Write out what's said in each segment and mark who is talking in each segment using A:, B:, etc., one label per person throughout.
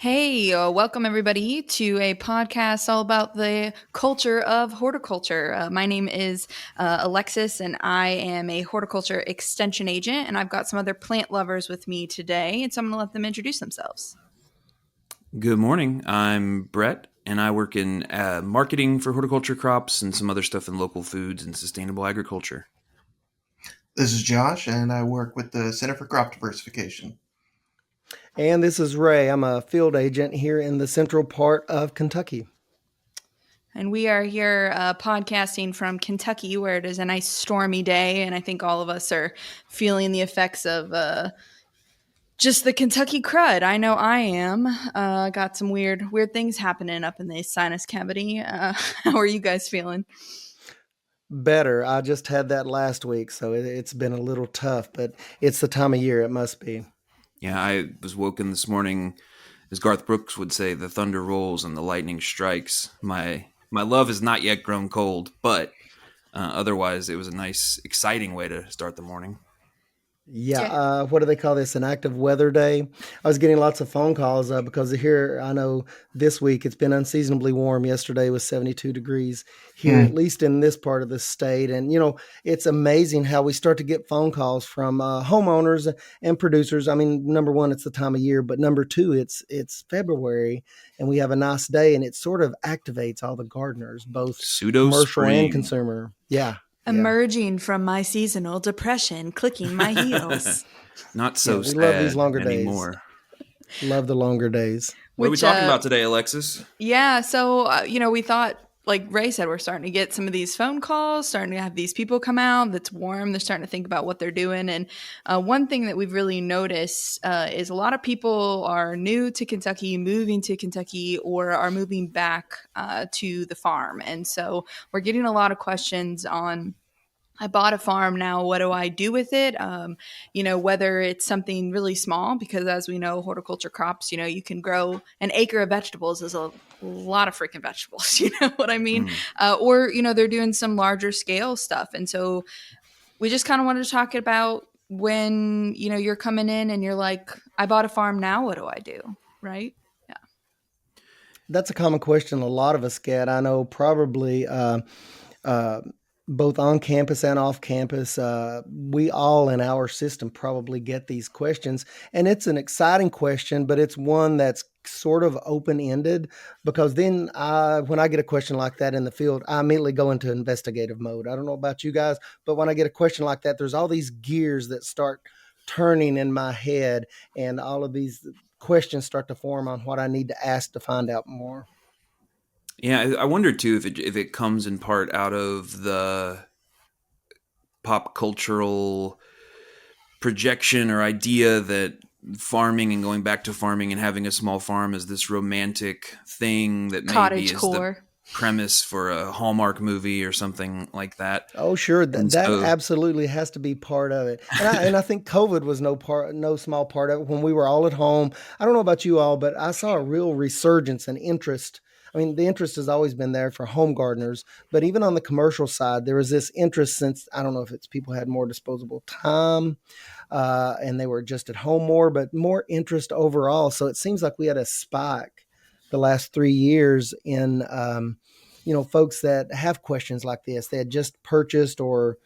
A: Hey, welcome everybody to a podcast all about the culture of horticulture. My name is Alexis, and I am a horticulture extension agent, and I've got some other plant lovers with me today, and so I'm going to let them introduce themselves.
B: Good morning. I'm Brett, and I work in marketing for horticulture crops and some other stuff in local foods and sustainable agriculture.
C: This is Josh, and I work with the Center for Crop Diversification.
D: And this is Ray. I'm a field agent here in the central part of Kentucky.
A: And we are here podcasting from Kentucky, where it is a nice stormy day, and I think all of us are feeling the effects of just the Kentucky crud. I know I am. Got some weird things happening up in the sinus cavity. How are you guys feeling?
D: Better. I just had that last week, so it's been a little tough, but it's the time of year. It must be.
B: Yeah, I was woken this morning, as Garth Brooks would say, the thunder rolls and the lightning strikes. My love has not yet grown cold, but otherwise it was a nice, exciting way to start the morning.
D: Yeah, what do they call this? An active weather day. I was getting lots of phone calls because here, I know this week it's been unseasonably warm. Yesterday was 72 degrees here, at least in this part of the state. And, it's amazing how we start to get phone calls from homeowners and producers. I mean, number one, it's the time of year, but number two, it's February and we have a nice day and it sort of activates all the gardeners, both commercial and consumer. Yeah.
A: Emerging from my seasonal depression, clicking my heels.
B: Not so sad
D: love these longer
B: anymore.
D: Days. Love the longer days.
B: What are we talking about today, Alexis?
A: Yeah, so, we thought, like Ray said, we're starting to get some of these phone calls, starting to have these people come out that's warm. They're starting to think about what they're doing. And one thing that we've really noticed is a lot of people are new to Kentucky, moving to Kentucky, or are moving back to the farm. And so we're getting a lot of questions on, I bought a farm now, what do I do with it? Whether it's something really small, because as we know, horticulture crops, you can grow an acre of vegetables is a lot of freaking vegetables, you know what I mean? Or, they're doing some larger scale stuff. And so we just kind of wanted to talk about when, you're coming in and you're like, I bought a farm now, what do I do? Right? Yeah.
D: That's a common question a lot of us get. I know probably both on campus and off campus, we all in our system probably get these questions. And it's an exciting question, but it's one that's sort of open-ended, because then when I get a question like that in the field, I immediately go into investigative mode. I don't know about you guys, but when I get a question like that, there's all these gears that start turning in my head, and all of these questions start to form on what I need to ask to find out more.
B: Yeah, I wonder too if it comes in part out of the pop cultural projection or idea that farming and going back to farming and having a small farm is this romantic thing that maybe is the premise for a Hallmark movie or something like that.
D: Oh, sure. That absolutely has to be part of it. And I think COVID was no small part of it when we were all at home. I don't know about you all, but I saw a real resurgence and interest. I mean, the interest has always been there for home gardeners, but even on the commercial side, there was this interest since, I don't know if it's people had more disposable time and they were just at home more, but more interest overall. So it seems like we had a spike the last 3 years in, folks that have questions like this. They had just purchased or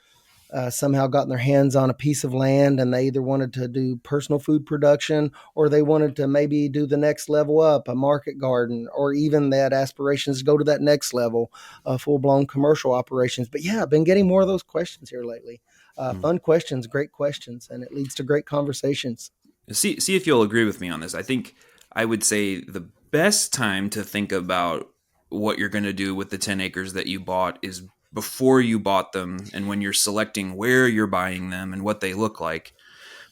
D: somehow gotten their hands on a piece of land, and they either wanted to do personal food production, or they wanted to maybe do the next level up, a market garden, or even they had aspirations to go to that next level, full-blown commercial operations. But yeah, I've been getting more of those questions here lately. Fun questions, great questions, and it leads to great conversations.
B: See if you'll agree with me on this. I think I would say the best time to think about what you're going to do with the 10 acres that you bought is before you bought them, and when you're selecting where you're buying them and what they look like.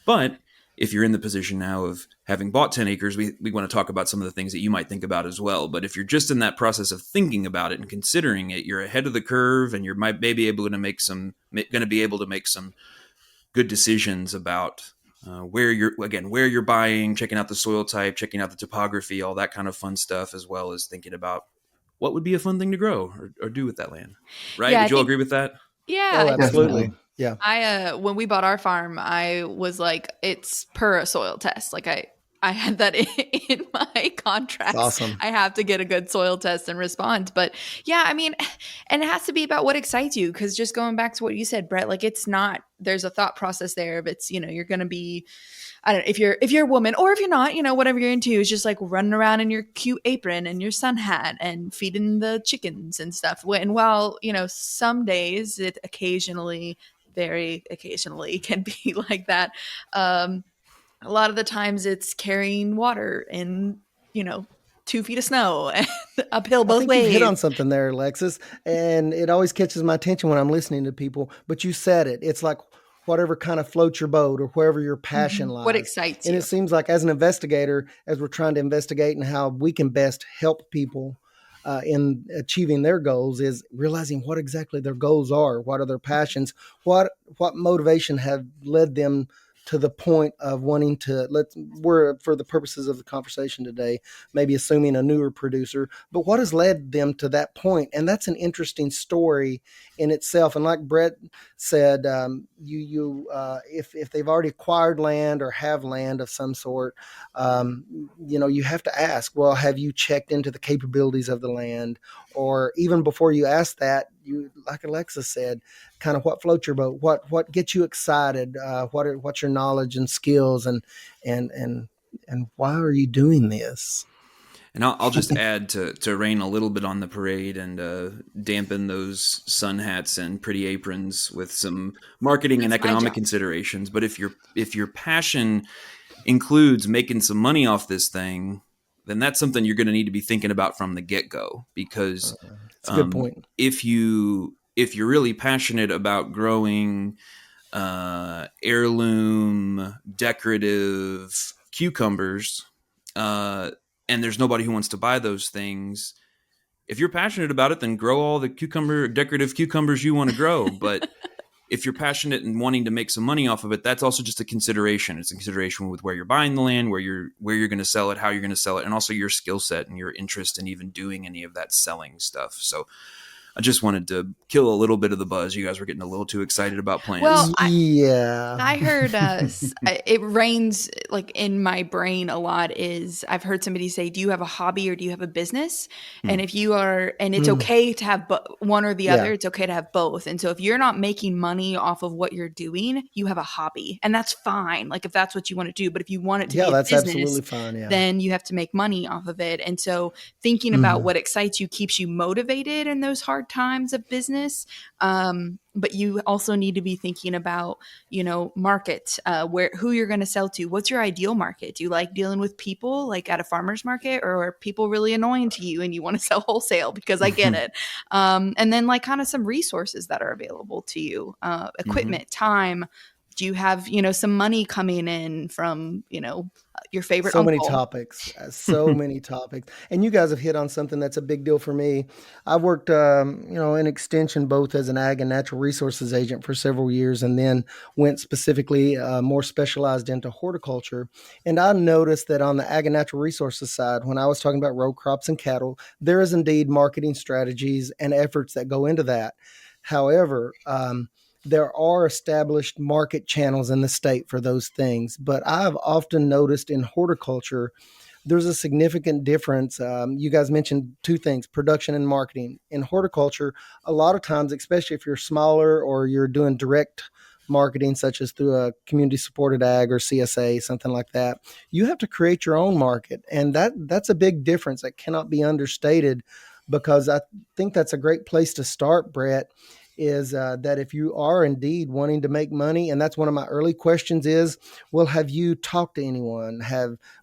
B: But if you're in the position now of having bought 10 acres, we want to talk about some of the things that you might think about as well. But if you're just in that process of thinking about it and considering it, you're ahead of the curve, and you're maybe going to be able to make some good decisions about where you're buying, checking out the soil type, checking out the topography, all that kind of fun stuff, as well as thinking about what would be a fun thing to grow or do with that land. Right?
A: Yeah,
B: would you all agree with that?
A: Yeah.
D: Oh, absolutely. Yeah.
A: When we bought our farm, I was like, it's per a soil test. Like I had that in my
D: It's
A: contracts.
D: awesome.
A: I have to get a good soil test and respond. But yeah, I mean, and it has to be about what excites you. Cause just going back to what you said, Brett, like it's not, there's a thought process there of it's, you're going to be, I don't know, if you're a woman or if you're not, whatever you're into is just like running around in your cute apron and your sun hat and feeding the chickens and stuff. And while, some days it occasionally, very occasionally can be like that. A lot of the times it's carrying water in, 2 feet of snow and uphill
D: I
A: both
D: think you've hit
A: ways.
D: on something there, Alexis, and it always catches my attention when I'm listening to people, but you said it. It's like whatever kind of floats your boat or wherever your passion
A: What
D: lies.
A: excites
D: And
A: you?
D: it seems like as an investigator, as we're trying to investigate and how we can best help people in achieving their goals, is realizing what exactly their goals are, what are their passions, what motivation have led them to the point of wanting to we're, for the purposes of the conversation today, maybe assuming a newer producer, but what has led them to that point? And that's an interesting story in itself. And like Brett said, if they've already acquired land or have land of some sort, you have to ask, well, have you checked into the capabilities of the land? Or even before you ask that, you, like Alexis said, kind of what floats your boat, what gets you excited, what's your knowledge and skills, and why are you doing this?
B: And I'll just add to rain a little bit on the parade and dampen those sun hats and pretty aprons with some marketing and
A: That's my
B: economic
A: job.
B: considerations. But if your passion includes making some money off this thing, then that's something you're going to need to be thinking about from the get-go. Because
D: It's a good point.
B: if you're really passionate about growing heirloom decorative cucumbers, and there's nobody who wants to buy those things, if you're passionate about it, then grow all the decorative cucumbers you want to grow. But if you're passionate and wanting to make some money off of it, that's also just a consideration. It's a consideration with where you're buying the land, where you're going to sell it, how you're going to sell it, and also your skill set and your interest in even doing any of that selling stuff. So I just wanted to kill a little bit of the buzz. You guys were getting a little too excited about plans.
A: Well,
D: Yeah.
A: I heard it rains like in my brain a lot is I've heard somebody say, do you have a hobby or do you have a business? And if you are, and it's okay to have one or the other, it's okay to have both. And so if you're not making money off of what you're doing, you have a hobby and that's fine. Like if that's what you want to do, but if you want it to be a
D: that's
A: business,
D: absolutely fine. Yeah.
A: then you have to make money off of it. And so thinking about what excites you keeps you motivated in those hard times of business. But you also need to be thinking about, market, who you're going to sell to. What's your ideal market? Do you like dealing with people like at a farmer's market, or are people really annoying to you and you want to sell wholesale? Because I get it. And then like kind of some resources that are available to you, equipment, time. Do you have, some money coming in from, your favorite
D: So many
A: uncle?
D: topics, and you guys have hit on something that's a big deal for me. I've worked, in extension both as an ag and natural resources agent for several years, and then went specifically more specialized into horticulture. And I noticed that on the ag and natural resources side, when I was talking about row crops and cattle, there is indeed marketing strategies and efforts that go into that. However, there are established market channels in the state for those things. But I've often noticed in horticulture, there's a significant difference. You guys mentioned two things, production and marketing. In horticulture, a lot of times, especially if you're smaller or you're doing direct marketing, such as through a community supported ag or CSA, something like that, you have to create your own market. And that's a big difference that cannot be understated, because I think that's a great place to start, Brett, is that if you are indeed wanting to make money, and that's one of my early questions is, well, have you talked to anyone?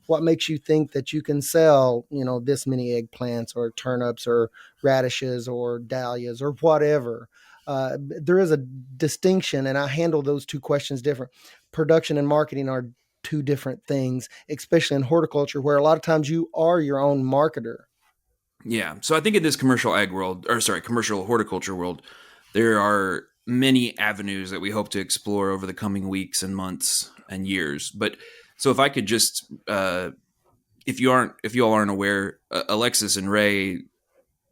D: What makes you think that you can sell, this many eggplants or turnips or radishes or dahlias or whatever? There is a distinction, and I handle those two questions different. Production and marketing are two different things, especially in horticulture, where a lot of times you are your own marketer.
B: Yeah. So I think in this commercial horticulture world, there are many avenues that we hope to explore over the coming weeks and months and years. But so if I could just, if you all aren't aware, Alexis and Ray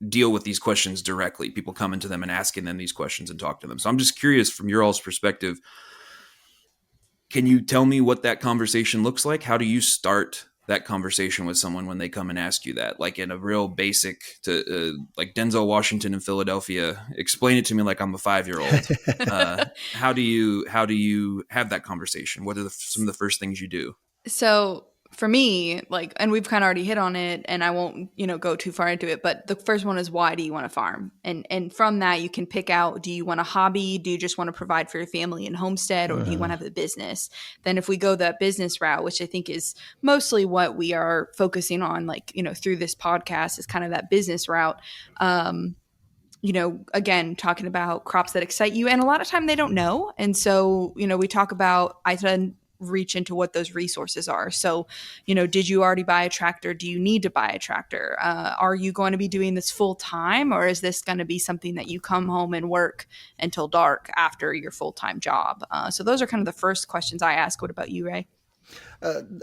B: deal with these questions directly. People coming to them and asking them these questions and talk to them. So I'm just curious from your all's perspective, can you tell me what that conversation looks like? How do you start that conversation with someone when they come and ask you that, like in a real basic to like Denzel Washington in Philadelphia, explain it to me like I'm a 5-year-old. How do you have that conversation? What are some of the first things you do?
A: So for me, like, and we've kind of already hit on it, and I won't, go too far into it, but the first one is, why do you want to farm? And from that, you can pick out, do you want a hobby? Do you just want to provide for your family and homestead, or do you want to have a business? Then if we go that business route, which I think is mostly what we are focusing on, like, through this podcast, is kind of that business route. Again, talking about crops that excite you. And a lot of time they don't know. And so, we talk about, I then reach into what those resources are. So, did you already buy a tractor? Do you need to buy a tractor? Are you going to be doing this full time, or is this going to be something that you come home and work until dark after your full-time job? So those are kind of the first questions I ask. What about you, Ray?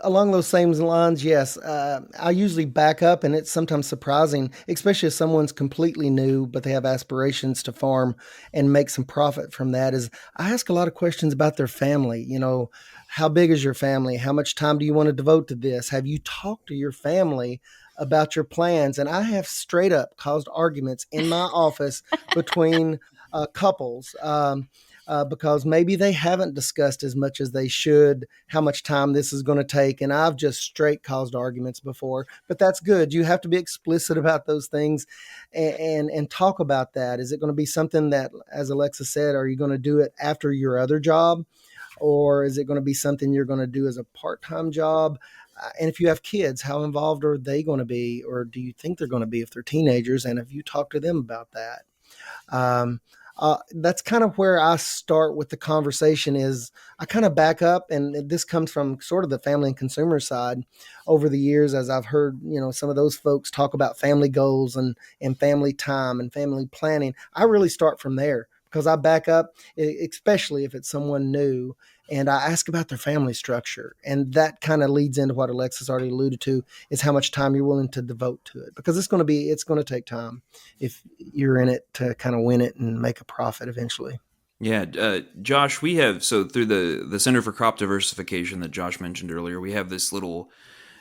D: Along those same lines, yes. I usually back up, and it's sometimes surprising, especially if someone's completely new, but they have aspirations to farm and make some profit from that, is I ask a lot of questions about their family. How big is your family? How much time do you want to devote to this? Have you talked to your family about your plans? And I have straight up caused arguments in my office between couples. Because maybe they haven't discussed as much as they should, how much time this is going to take. And I've just straight caused arguments before, but that's good. You have to be explicit about those things and talk about that. Is it going to be something that, as Alexa said, are you going to do it after your other job? Or is it going to be something you're going to do as a part-time job? And if you have kids, how involved are they going to be? Or do you think they're going to be if they're teenagers? And have you talked to them about that? That's kind of where I start with the conversation. Is I kind of back up, and this comes from sort of the family and consumer side over the years, as I've heard, some of those folks talk about family goals and family time and family planning. I really start from there, because I back up, especially if it's someone new, and I ask about their family structure. And that kind of leads into what Alexis already alluded to, is how much time you're willing to devote to it. Because it's going to take time if you're in it to kind of win it and make a profit eventually.
B: Yeah. Josh, we have, so through the Center for Crop Diversification that Josh mentioned earlier, we have this little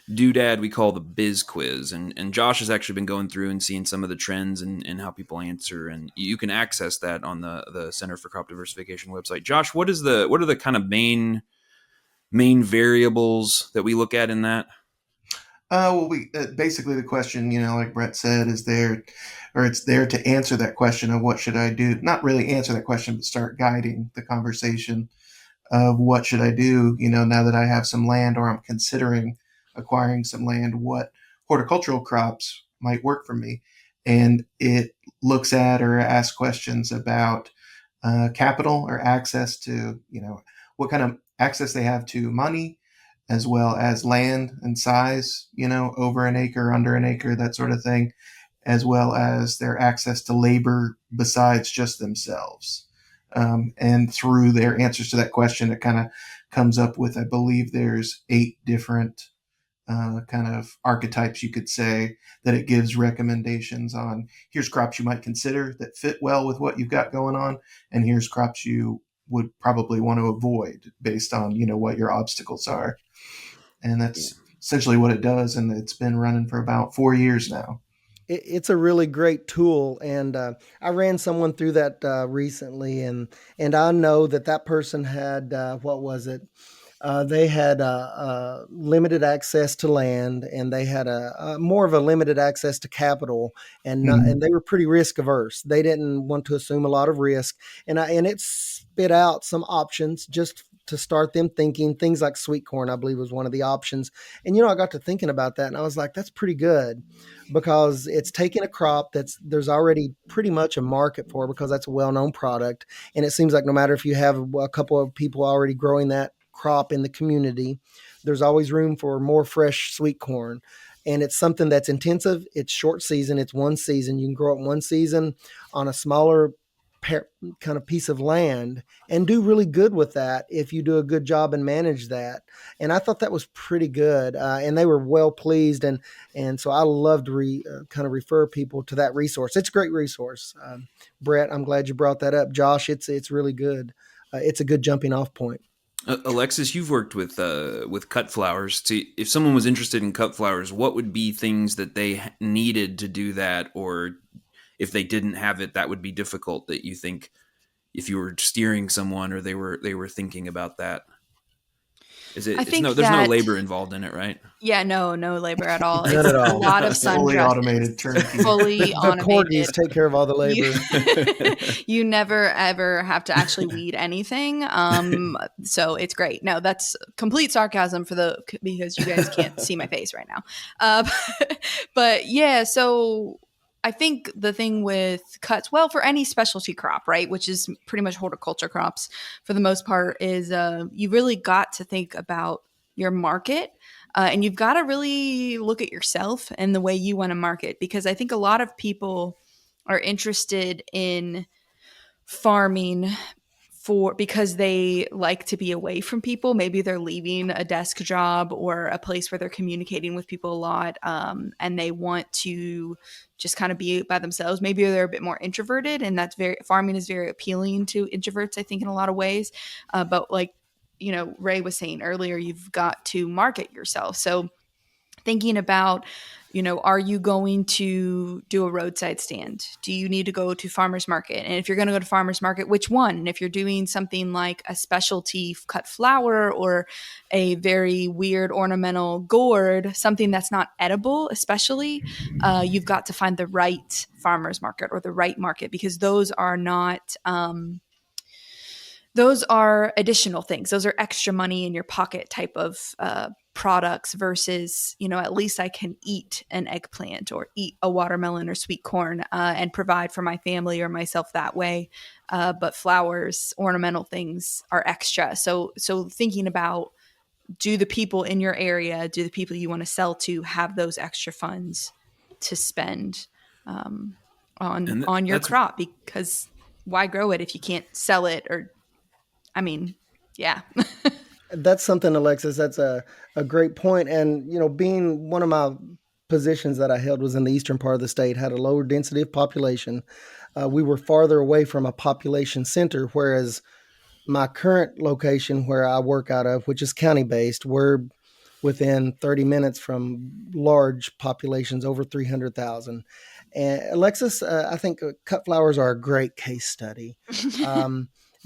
B: doodad we call the Biz Quiz, and Josh has actually been going through and seeing some of the trends and how people answer, and you can access that on the Center for Crop Diversification website. Josh, what are the kind of main variables that we look at in that?
C: Well, we basically, the question, like Brett said, is there, or it's there to answer that question of what should I do? Not really answer that question, but start guiding the conversation of what should I do, now that I have some land, or I'm considering acquiring some land, what horticultural crops might work for me. And it looks at or asks questions about capital or access to, what kind of access they have to money, as well as land and size, over an acre, under an acre, that sort of thing, as well as their access to labor besides just themselves. And through their answers to that question, it kind of comes up with, I believe there's 8 different kind of archetypes, you could say, that it gives recommendations on. Here's crops you might consider that fit well with what you've got going on, and here's crops you would probably want to avoid based on, what your obstacles are. And that's essentially what it does, and it's been running for about 4 years now.
D: It's a really great tool, and I ran someone through that recently, and I know that person had what was it? They had limited access to land, and they had a more of a limited access to capital, and and they were pretty risk averse. They didn't want to assume a lot of risk, and it spit out some options just to start them thinking. Things like sweet corn, I believe, was one of the options. And I got to thinking about that, and I was like, that's pretty good, because it's taking a crop there's already pretty much a market for, because that's a well-known product, and it seems like no matter if you have a couple of people already growing that crop in the community, there's always room for more fresh sweet corn. And it's something that's intensive. It's short season. It's one season. You can grow it one season on a smaller kind of piece of land and do really good with that if you do a good job and manage that. And I thought that was pretty good. And they were well pleased. And so I love to kind of refer people to that resource. It's a great resource. Brett, I'm glad you brought that up. Josh, it's really good. It's a good jumping off point.
B: Alexis, you've worked with cut flowers. If someone was interested in cut flowers, what would be things that they needed to do that, or if they didn't have it, that would be difficult? That you think if you were steering someone or they were thinking about that, is
A: I
B: it? It's no.
A: think
B: There's no
A: that,
B: labor involved in it, right?
A: yeah, no labor at all.
D: None
A: It's
D: at
A: a
D: all.
A: lot of
C: Fully
A: sundresses,
C: automated turnkey.
A: fully
D: The corgis
A: automated.
D: take care of all the
A: You
D: labor.
A: you never ever have to actually weed anything. So it's great. No, that's complete sarcasm because you guys can't see my face right now. Uh, but yeah, so I think the thing with cuts, well, for any specialty crop, right, which is pretty much horticulture crops for the most part, is you really got to think about your market. And you've got to really look at yourself and the way you want to market, because I think a lot of people are interested in farming because they like to be away from people. Maybe they're leaving a desk job or a place where they're communicating with people a lot, and they want to just kind of be by themselves. Maybe they're a bit more introverted, and farming is very appealing to introverts, I think, in a lot of ways. But like, Ray was saying earlier, you've got to market yourself. So thinking about, are you going to do a roadside stand? Do you need to go to farmer's market? And if you're going to go to farmer's market, which one? And if you're doing something like a specialty cut flower or a very weird ornamental gourd, something that's not edible, especially, you've got to find the right farmer's market or the right market, because those are not those are additional things. Those are extra money in your pocket type of products versus, at least I can eat an eggplant or eat a watermelon or sweet corn and provide for my family or myself that way. But flowers, ornamental things are extra. So thinking about, do the people in your area, do the people you want to sell to have those extra funds to spend on your
B: That's
A: crop? Because why grow it if you can't sell it? Or yeah.
D: That's something, Alexis. That's a great point. And, being one of my positions that I held was in the eastern part of the state, had a lower density of population. We were farther away from a population center, whereas my current location where I work out of, which is county based, we're within 30 minutes from large populations over 300,000. And Alexis, I think cut flowers are a great case study.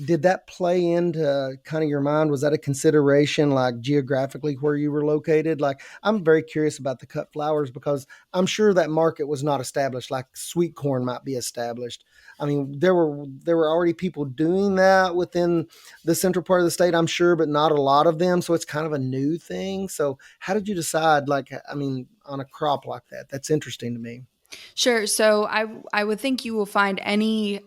D: Did that play into kind of your mind? Was that a consideration, like geographically where you were located? Like, I'm very curious about the cut flowers because I'm sure that market was not established like sweet corn might be established. I mean, there were already people doing that within the central part of the state, I'm sure, but not a lot of them. So it's kind of a new thing. So how did you decide, on a crop like that? That's interesting to me.
A: Sure. So I would think you will find any.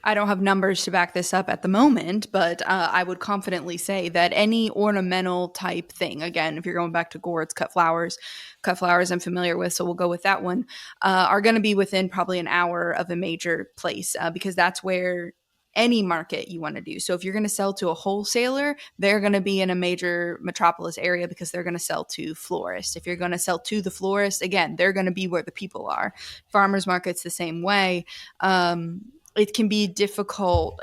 A: I don't have numbers to back this up at the moment, but I would confidently say that any ornamental type thing, again, if you're going back to gourds, cut flowers I'm familiar with, so we'll go with that one, are going to be within probably an hour of a major place, because that's where any market you want to do. So if you're going to sell to a wholesaler, they're going to be in a major metropolis area because they're going to sell to florists. If you're going to sell to the florist, again, they're going to be where the people are. Farmers markets the same way. It can be difficult.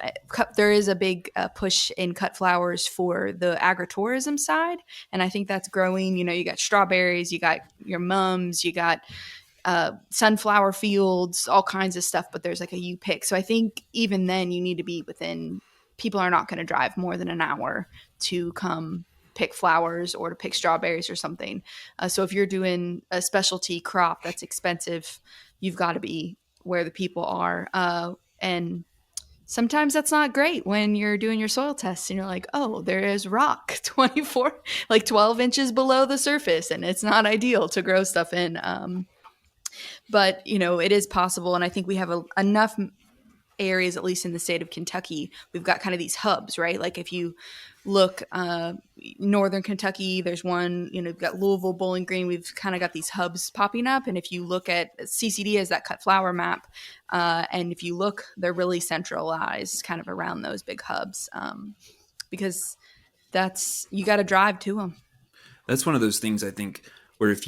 A: There is a big push in cut flowers for the agritourism side, and I think that's growing. You got strawberries, you got your mums, you got sunflower fields, all kinds of stuff, but there's like a you pick. So I think even then you need to be within, people are not going to drive more than an hour to come pick flowers or to pick strawberries or something. So if you're doing a specialty crop that's expensive, you've got to be where the people are. And sometimes that's not great when you're doing your soil tests and you're like, oh, there is rock 12 inches below the surface, and it's not ideal to grow stuff in. But it is possible, and I think we have enough areas, at least in the state of Kentucky, we've got kind of these hubs, right? Like if you look northern Kentucky, there's one, we've got Louisville, Bowling Green, we've kind of got these hubs popping up. And if you look at CCD as that cut flower map, and if you look, they're really centralized kind of around those big hubs, because you got to drive to them.
B: That's one of those things, I think, where if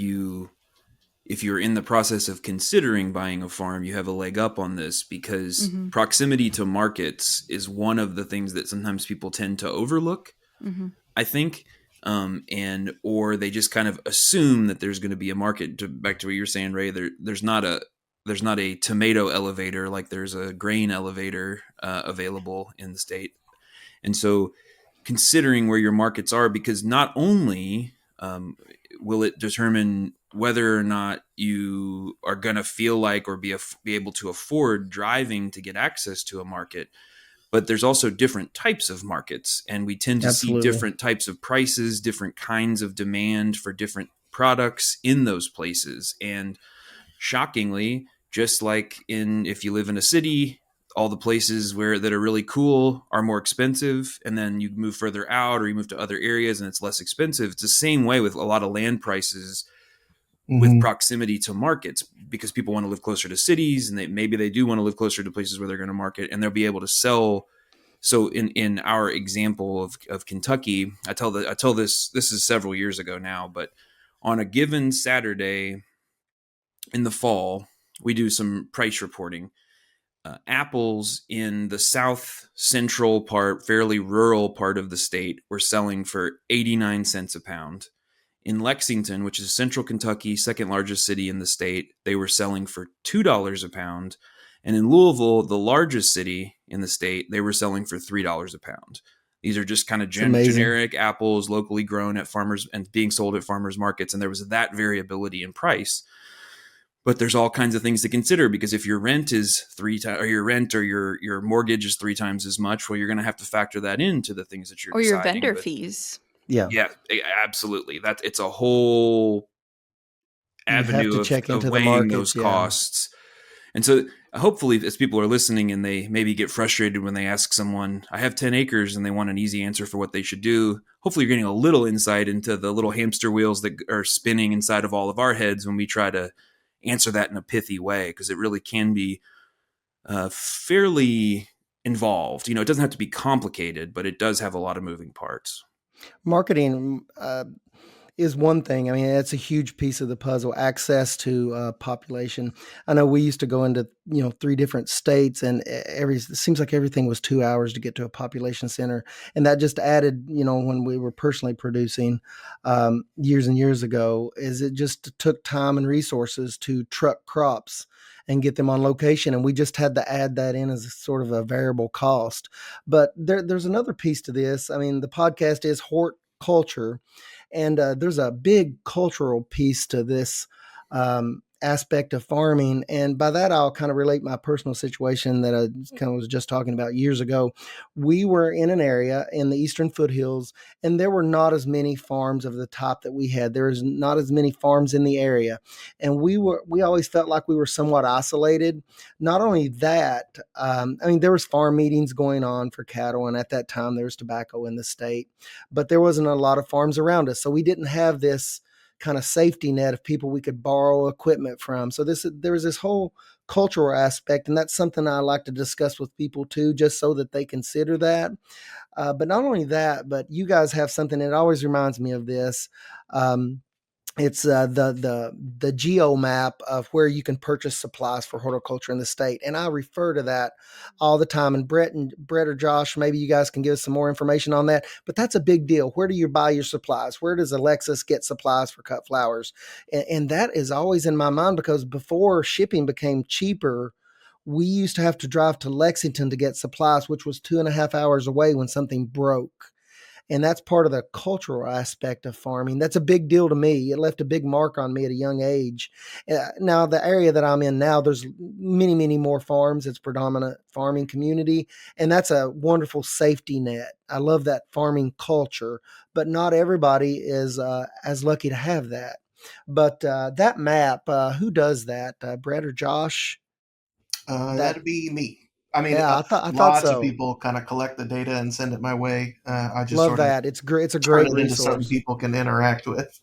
B: you're in the process of considering buying a farm, you have a leg up on this, because proximity to markets is one of the things that sometimes people tend to overlook.
A: Mm-hmm.
B: I think, and or they just kind of assume that there's going to be a market. Back to what you're saying, Ray. There's not a tomato elevator like there's a grain elevator available in the state, and so considering where your markets are, because not only will it determine whether or not you are going to feel like or be able to afford driving to get access to a market, but there's also different types of markets, and we tend to see
D: Absolutely.
B: different types of prices, different kinds of demand for different products in those places. And shockingly, just like in if you live in a city, all the places where that are really cool are more expensive, and then you move further out or you move to other areas and it's less expensive. It's the same way with a lot of land prices with
C: Mm-hmm.
B: proximity to markets, because people want to live closer to cities, and maybe they do want to live closer to places where they're going to market and they'll be able to sell. So in our example of Kentucky, I tell this is several years ago now, but on a given Saturday in the fall, we do some price reporting. Apples in the south central part, fairly rural part of the state, were selling for 89 cents a pound. In Lexington, which is central Kentucky, second largest city in the state, they were selling for $2 a pound. And in Louisville, the largest city in the state, they were selling for $3 a pound. These are just kind of
D: It's amazing.
B: generic apples locally grown at farmers and being sold at farmers markets. And there was that variability in price. But there's all kinds of things to consider, because if your rent is three times, or your rent or your mortgage is three times as much, well, you're going to have to factor that into the things that you're
A: Or your
B: deciding.
A: vendor
B: But
A: fees.
D: Yeah.
B: yeah, absolutely. It's a whole
D: You have
B: avenue
D: to
B: of,
D: check
B: of
D: into the
B: weighing those
D: markets. Yeah.
B: costs. And so hopefully, as people are listening and they maybe get frustrated when they ask someone, I have 10 acres, and they want an easy answer for what they should do, hopefully you're getting a little insight into the little hamster wheels that are spinning inside of all of our heads when we try to answer that in a pithy way, because it really can be fairly involved. It doesn't have to be complicated, but it does have a lot of moving parts.
D: Marketing is one thing. I mean, it's a huge piece of the puzzle. Access to population. I know we used to go into 3 different states, and it seems like everything was 2 hours to get to a population center, and that just added. When we were personally producing years and years ago, is it just took time and resources to truck crops and get them on location, and we just had to add that in as a sort of a variable cost. But there's another piece to this. I mean, the podcast is horticulture, and there's a big cultural piece to this aspect of farming. And by that, I'll kind of relate my personal situation that I kind of was just talking about years ago. We were in an area in the eastern foothills, and there were not as many farms of the type that we had. There was not as many farms in the area. And we always felt like we were somewhat isolated. Not only that, I mean, there was farm meetings going on for cattle, and at that time there was tobacco in the state, but there wasn't a lot of farms around us. So we didn't have this kind of safety net of people we could borrow equipment from. So there was this whole cultural aspect, and that's something I like to discuss with people too, just so that they consider that. But not only that, but you guys have something that always reminds me of this. It's the geo map of where you can purchase supplies for horticulture in the state, and I refer to that all the time. And Brett or Josh, maybe you guys can give us some more information on that. But that's a big deal. Where do you buy your supplies? Where does Alexis get supplies for cut flowers? And that is always in my mind, because before shipping became cheaper, we used to have to drive to Lexington to get supplies, which was 2.5 hours away when something broke. And that's part of the cultural aspect of farming. That's a big deal to me. It left a big mark on me at a young age. Now, the area that I'm in now, there's many, many more farms. It's predominant farming community, and that's a wonderful safety net. I love that farming culture, but not everybody is as lucky to have that. But that map, who does that? Brett or Josh? That
C: That'd be me. I mean,
D: Yeah, I thought
C: lots of
D: so.
C: people kind of collect the data and send it my way. I just
D: Love
C: sort of
D: that. It's great. It's a
C: turn
D: great
C: it into something
D: resource.
C: people can interact with.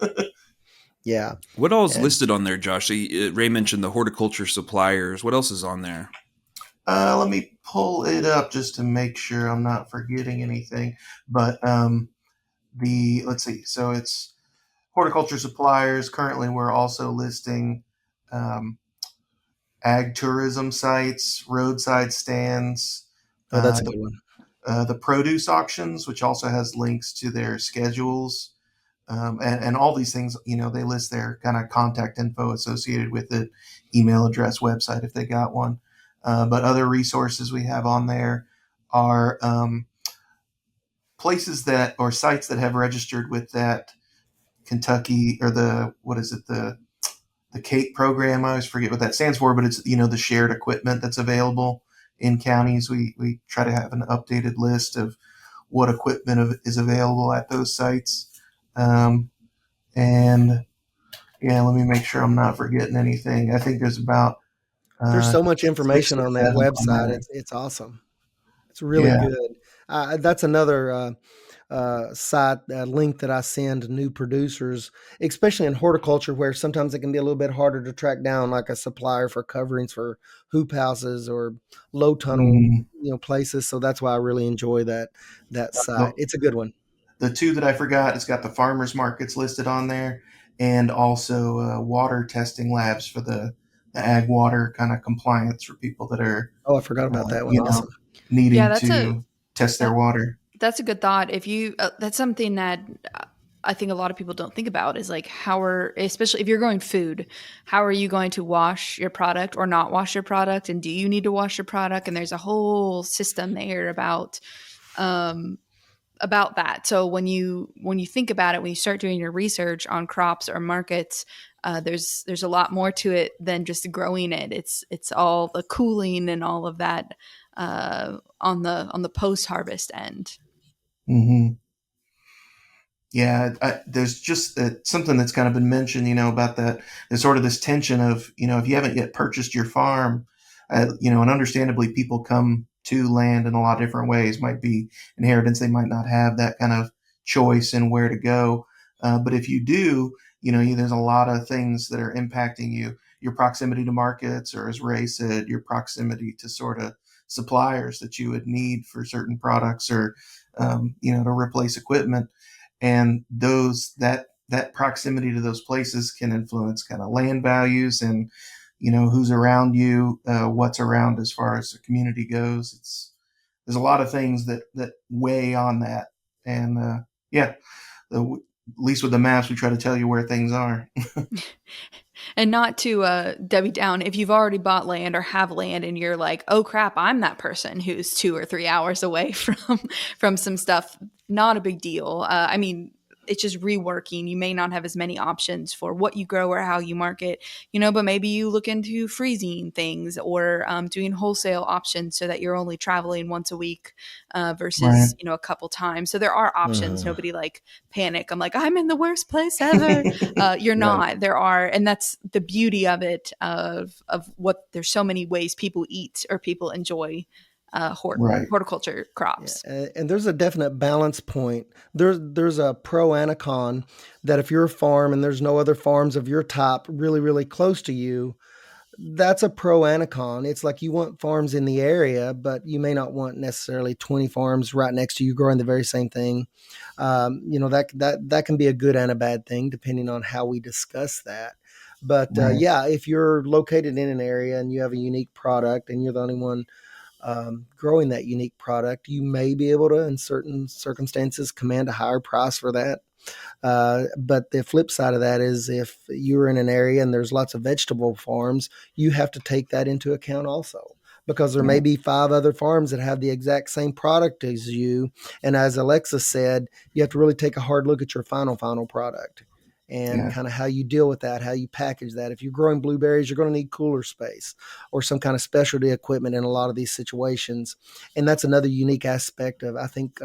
D: Yeah.
B: What all is
D: And
B: listed on there, Josh? Ray mentioned the horticulture suppliers. What else is on there?
C: Let me pull it up just to make sure I'm not forgetting anything. But let's see. So it's horticulture suppliers. Currently, we're also listing um, ag tourism sites, roadside stands,
D: oh, that's a
C: uh,
D: good one.
C: the produce auctions, which also has links to their schedules, and all these things. They list their kind of contact info associated with it, email address, website if they got one. But other resources we have on there are places that or sites that have registered with that Kentucky or the what is it the CAPE program. I always forget what that stands for, but it's the shared equipment that's available in counties. We try to have an updated list of what equipment is available at those sites. And yeah, let me make sure I'm not forgetting anything. I think there's about
D: There's so much
C: six
D: information
C: or
D: on that
C: seven on
D: website.
C: there.
D: It's awesome. It's really
C: Yeah.
D: good. That's another site link that I send new producers, especially in horticulture, where sometimes it can be a little bit harder to track down, like a supplier for coverings for hoop houses or low tunnel,
C: Mhm.
D: places. So that's why I really enjoy that site.
C: The,
D: It's a good one.
C: the two that I forgot, it's got the farmers markets listed on there, and also water testing labs for the ag water kind of compliance for people that are,
D: Oh, I forgot about that one. Awesome.
A: Yeah,
C: needing to test their
A: that,
C: water.
A: that's a good thought. If you that's something that I think a lot of people don't think about is like especially if you're growing food, how are you going to wash your product or not wash your product, and do you need to wash your product? And there's a whole system there um, about that. So when you think about it, when you start doing your research on crops or markets, there's a lot more to it than just growing it. It's all the cooling and all of that on the post harvest end.
C: Hmm. Yeah, there's just something that's kind of been mentioned, about that. There's sort of this tension of, if you haven't yet purchased your farm, and understandably, people come to land in a lot of different ways. Might be inheritance; they might not have that kind of choice in where to go. But if you do, there's a lot of things that are impacting you. Your proximity to markets, or as Ray said, your proximity to sort of suppliers that you would need for certain products, or to replace equipment, and that proximity to those places can influence kind of land values, and who's around you, what's around as far as the community goes. There's a lot of things that weigh on that, and yeah, at least with the maps we try to tell you where things are.
A: And not to Debbie down, if you've already bought land or have land and you're like, oh crap, I'm that person who's 2 or 3 hours away from some stuff, not a big deal. I mean, it's just reworking. You may not have as many options for what you grow or how you market, but maybe you look into freezing things or doing wholesale options so that you're only traveling once a week
C: Right.
A: versus, a couple times. So there are options.
D: Mhm.
A: Nobody like panic. I'm like, I'm in the worst place ever. You're
C: Right.
A: not. There are, and that's the beauty of it. Of what there's so many ways people eat or people enjoy
C: Right.
A: horticulture
D: Yeah,
A: crops.
D: and there's a definite balance point. There's a pro and a con that if you're a farm and there's no other farms of your type really really close to you, that's a pro and a con. It's like you want farms in the area, but you may not want necessarily 20 farms right next to you growing the very same thing. That can be a good and a bad thing depending on how we discuss that. But
C: Right.
D: yeah, if you're located in an area and you have a unique product and you're the only one growing that unique product, you may be able to, in certain circumstances, command a higher price for that. But the flip side of that is if you're in an area and there's lots of vegetable farms, you have to take that into account also. Because there may
C: Yeah.
D: be 5 other farms that have the exact same product as you. And as Alexa said, you have to really take a hard look at your final product and
C: Yeah.
D: kind of how you deal with that, how you package that. If you're growing blueberries, you're going to need cooler space or some kind of specialty equipment in a lot of these situations. And that's another unique aspect of, I think,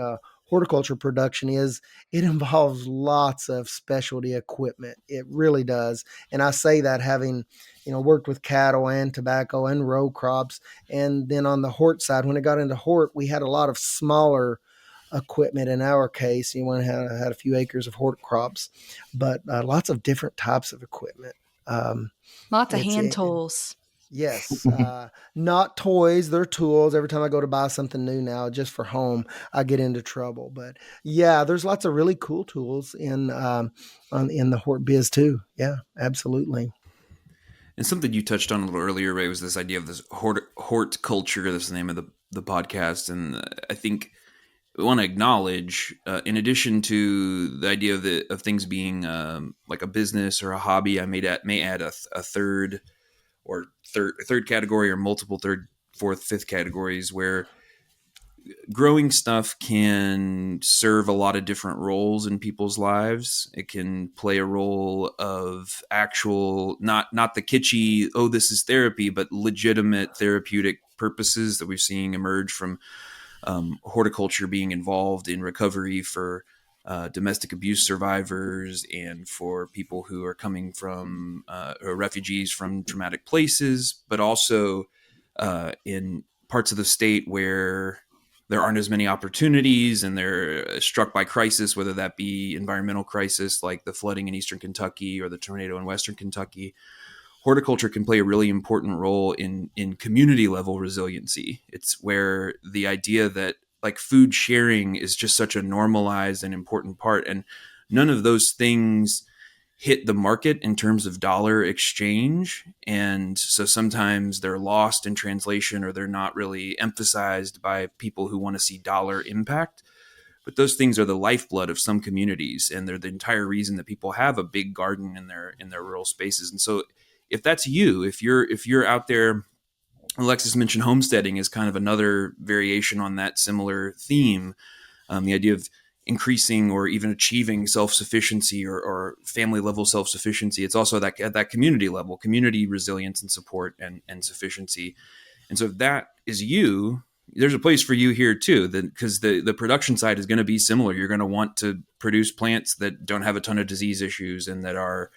D: horticulture production is it involves lots of specialty equipment. It really does. And I say that having, worked with cattle and tobacco and row crops. And then on the hort side, when it got into hort, we had a lot of smaller equipment in our case. You want to have had a few acres of hort crops, but lots of different types of equipment.
A: Lots of
D: It's
A: hand tools.
D: Yes, not toys. They're tools. Every time I go to buy something new now, just for home, I get into trouble. But yeah, there's lots of really cool tools in the hort biz too. Yeah, absolutely.
B: And something you touched on a little earlier, Ray, was this idea of this horticulture. That's the name of the podcast, and I think want to acknowledge, in addition to the idea of things being like a business or a hobby, I may add a third or third category, or multiple third, fourth, fifth categories, where growing stuff can serve a lot of different roles in people's lives. It can play a role of actual, not the kitschy, oh, this is therapy, but legitimate therapeutic purposes that we're seeing emerge from horticulture being involved in recovery for domestic abuse survivors, and for people who are coming from or refugees from traumatic places, but also in parts of the state where there aren't as many opportunities and they're struck by crisis, whether that be environmental crisis like the flooding in eastern Kentucky or the tornado in western Kentucky. Horticulture can play a really important role in community level resiliency. It's where the idea that like food sharing is just such a normalized and important part, and none of those things hit the market in terms of dollar exchange. And so sometimes they're lost in translation, or they're not really emphasized by people who want to see dollar impact. But those things are the lifeblood of some communities, and they're the entire reason that people have a big garden in their rural spaces. And so if that's you, if you're out there, Alexis mentioned homesteading is kind of another variation on that similar theme. The idea of increasing or even achieving self-sufficiency or family level self-sufficiency. It's also that at that community level, community resilience and support and sufficiency. And so if that is you, there's a place for you here too, because the production side is going to be similar. You're going to want to produce plants that don't have a ton of disease issues and that are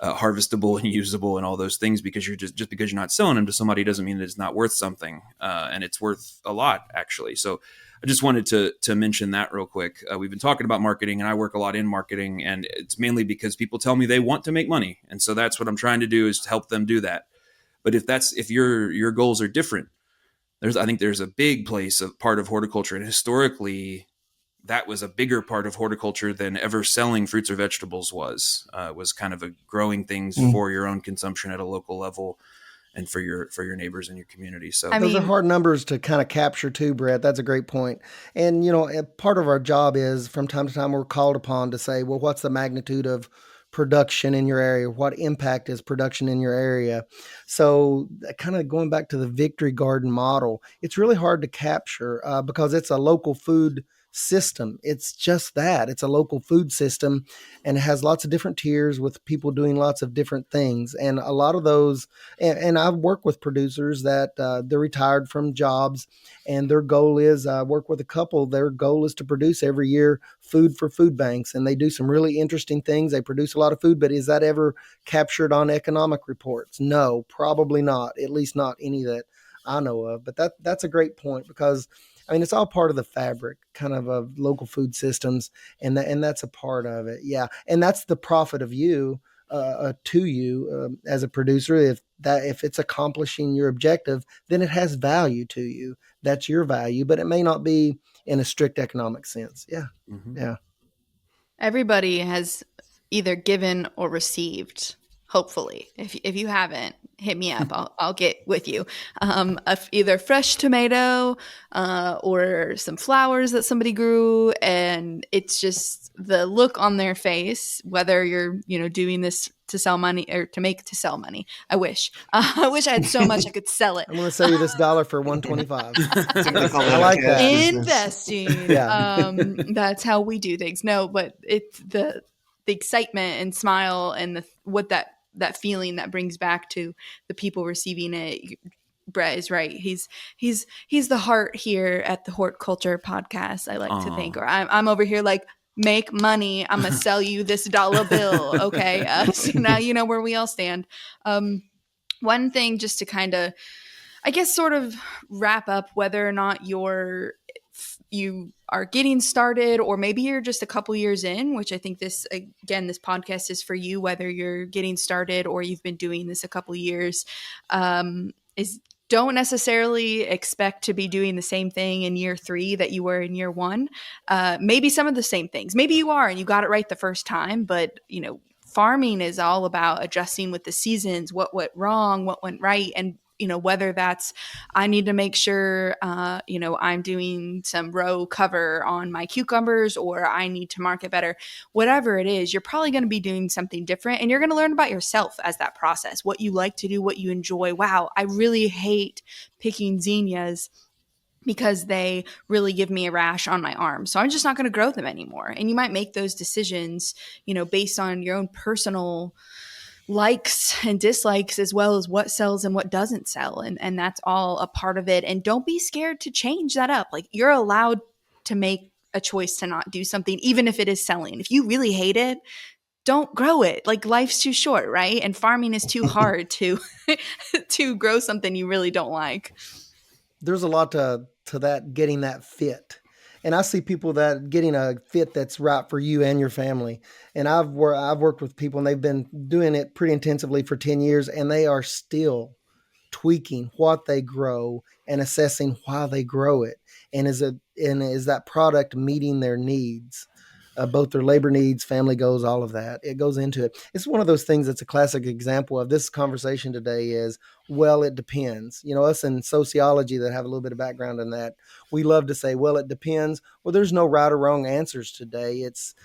B: harvestable and usable and all those things, because you're just because you're not selling them to somebody doesn't mean that it's not worth something. And it's worth a lot, actually. So I just wanted to mention that real quick. We've been talking about marketing, and I work a lot in marketing, and it's mainly because people tell me they want to make money. And so that's what I'm trying to do, is to help them do that. But if your goals are different, I think there's a big place of part of horticulture. And historically, that was a bigger part of horticulture than ever selling fruits or vegetables was kind of a growing things for your own consumption at a local level and for your neighbors and your community. So
D: those are hard numbers to kind of capture too, Brett. That's a great point. And, part of our job is from time to time we're called upon to say, well, what's the magnitude of production in your area? What impact is production in your area? So kind of going back to the Victory Garden model, it's really hard to capture because it's a local food system. It's just that. It's a local food system, and it has lots of different tiers with people doing lots of different things. And a lot of those, and I've worked with producers that they're retired from jobs, and their goal is, I work with a couple, their goal is to produce every year food for food banks. And they do some really interesting things. They produce a lot of food, but is that ever captured on economic reports? No, probably not, at least not any that I know of. But that's a great point, because it's all part of the fabric kind of local food systems, and that's a part of it. Yeah. And that's the profit of you, to you, as a producer. If it's accomplishing your objective, then it has value to you. That's your value, but it may not be in a strict economic sense. Yeah. Mm-hmm. Yeah.
A: Everybody has either given or received. Hopefully, if you haven't, hit me up. I'll get with you. Either fresh tomato or some flowers that somebody grew, and it's just the look on their face. Whether you're doing this to sell money or to sell money. I wish I had so much I could sell it.
D: I'm going to sell you this $1 for $1.25. I like that.
A: Investing. Yeah. That's how we do things. No, but it's the excitement and smile and that feeling that brings back to the people receiving it. Brett is right. He's the heart here at the Horticulture Podcast, I like to think. Or I'm over here like, make money. I'm gonna sell you this dollar bill. Okay. So now you know where we all stand. One thing just to kind of, I guess, sort of wrap up whether or not you are getting started, or maybe you're just a couple years in, which I think this podcast is for you, whether you're getting started or you've been doing this a couple years, is don't necessarily expect to be doing the same thing in year 3 that you were in year 1. Maybe some of the same things. Maybe you are and you got it right the first time, but farming is all about adjusting with the seasons, what went wrong, what went right, and whether that's I need to make sure, I'm doing some row cover on my cucumbers, or I need to market better, whatever it is, you're probably going to be doing something different, and you're going to learn about yourself as that process, what you like to do, what you enjoy. Wow, I really hate picking zinnias because they really give me a rash on my arm. So I'm just not going to grow them anymore. And you might make those decisions, based on your own personal likes and dislikes, as well as what sells and what doesn't sell. And that's all a part of it. And don't be scared to change that up. Like, you're allowed to make a choice to not do something, even if it is selling. If you really hate it, don't grow it. Like, life's too short, right? And farming is too hard to to grow something you really don't like.
D: There's a lot to that, getting that fit. And I see people that getting a fit that's right for you and your family. And I've worked with people, and they've been doing it pretty intensively for 10 years, and they are still tweaking what they grow and assessing why they grow it. And is that product meeting their needs? Both their labor needs, family goals, all of that. It goes into it. It's one of those things that's a classic example of this conversation today is, well, it depends. Us in sociology that have a little bit of background in that, we love to say, well, it depends. Well, there's no right or wrong answers today. It's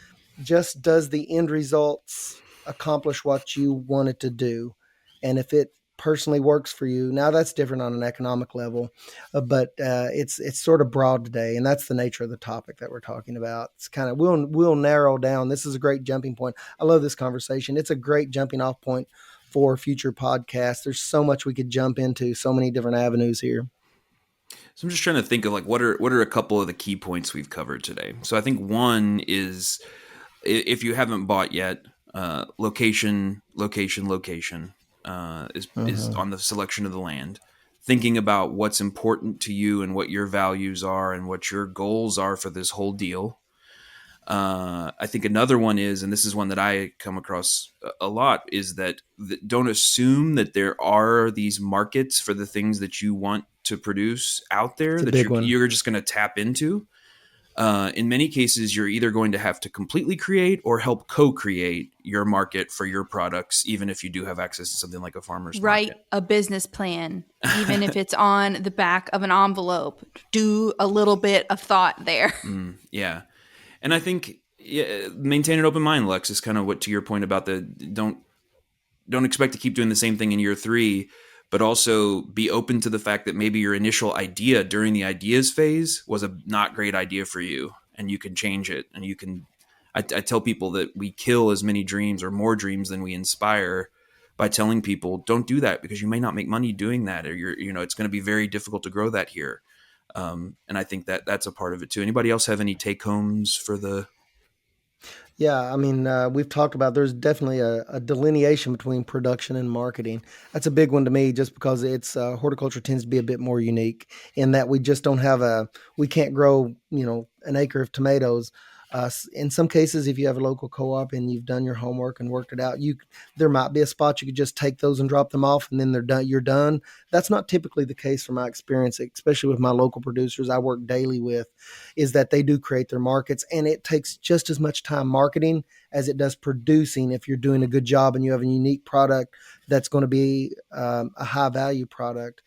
D: just, does the end results accomplish what you want it to do? And if it personally works for you. Now that's different on an economic level, but it's sort of broad today, and that's the nature of the topic that we're talking about. It's kind of, we'll narrow down. This is a great jumping point. I love this conversation. It's a great jumping off point for future podcasts. There's so much we could jump into, so many different avenues here.
B: So I'm just trying to think of, like, what are a couple of the key points we've covered today. So I think one is, if you haven't bought yet, location is on the selection of the land. Thinking about what's important to you and what your values are and what your goals are for this whole deal. I think another one is, and this is one that I come across a lot, is that don't assume that there are these markets for the things that you want to produce out there that you're just going to tap into. In many cases, you're either going to have to completely create or help co-create your market for your products, even if you do have access to something like a farmer's market.
A: Write a business plan, even if it's on the back of an envelope. Do a little bit of thought there.
B: Yeah. And I think maintain an open mind, Lex, is kind of what, to your point about the don't expect to keep doing the same thing in year 3, but also be open to the fact that maybe your initial idea during the ideas phase was a not great idea for you, and you can change it. And you can, I tell people that we kill as many dreams or more dreams than we inspire by telling people, don't do that, because you may not make money doing that, or it's going to be very difficult to grow that here. And I think that that's a part of it too. Anybody else have any take homes for the?
D: Yeah, I mean, we've talked about, there's definitely a delineation between production and marketing. That's a big one to me, just because it's horticulture tends to be a bit more unique in that we just don't have we can't grow, an acre of tomatoes. In some cases, if you have a local co-op and you've done your homework and worked it out, there might be a spot you could just take those and drop them off, and then they're done. You're done. That's not typically the case from my experience, especially with my local producers I work daily with, is that they do create their markets, and it takes just as much time marketing as it does producing. If you're doing a good job and you have a unique product that's going to be a high value product,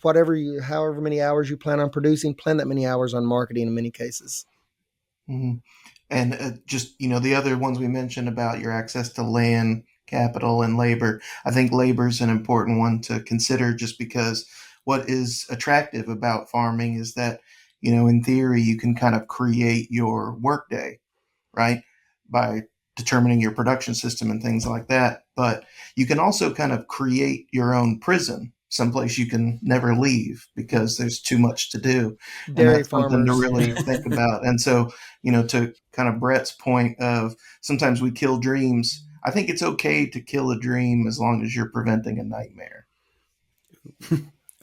D: however many hours you plan on producing, plan that many hours on marketing in many cases.
C: Mm-hmm. And just, the other ones we mentioned about your access to land, capital, and labor. I think labor is an important one to consider, just because what is attractive about farming is that, in theory, you can kind of create your workday, right, by determining your production system and things like that. But you can also kind of create your own prison, someplace you can never leave because there's too much to do.
D: Dairy
C: and that's
D: farmers.
C: Something to really think about. And so, to kind of Brett's point of sometimes we kill dreams, I think it's okay to kill a dream as long as you're preventing a nightmare.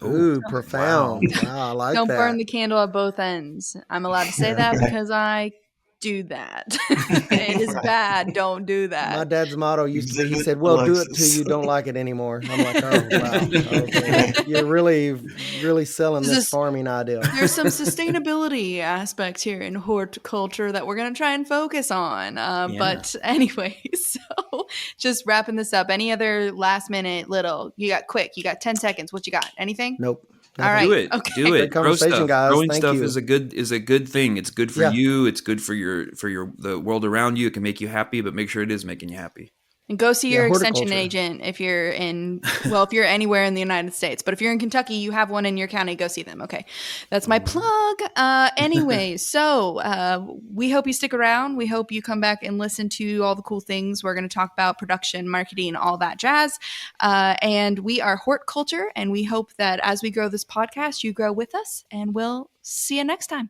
D: Ooh, profound. Wow, I like
A: Don't
D: that.
A: burn the candle at both ends. I'm allowed to say that because I do that. It is bad. Don't do that.
D: My dad's motto used to be, he
C: Exhibit
D: said, well, do it till
C: Alexis.
D: you don't like it anymore. I'm like, oh, wow. Okay. You're really selling this farming idea.
A: There's some sustainability aspects here in horticulture that we're going to try and focus on. But anyway, so just wrapping this up. Any other last minute you got 10 seconds. What you got? Anything?
D: Nope.
A: All right.
B: Do it.
A: Okay.
B: Do it.
D: Great conversation,
B: Grow stuff.
D: guys.
B: Growing
D: Thank
B: stuff
D: you.
B: is a good thing. It's good for you. It's good for the world around you. It can make you happy, but make sure it is making you happy.
A: And go see your extension agent if you're anywhere in the United States. But if you're in Kentucky, you have one in your county, go see them. Okay. That's my plug. Anyways, so we hope you stick around. We hope you come back and listen to all the cool things. We're going to talk about production, marketing, all that jazz. And we are Horticulture, and we hope that as we grow this podcast, you grow with us, and we'll see you next time.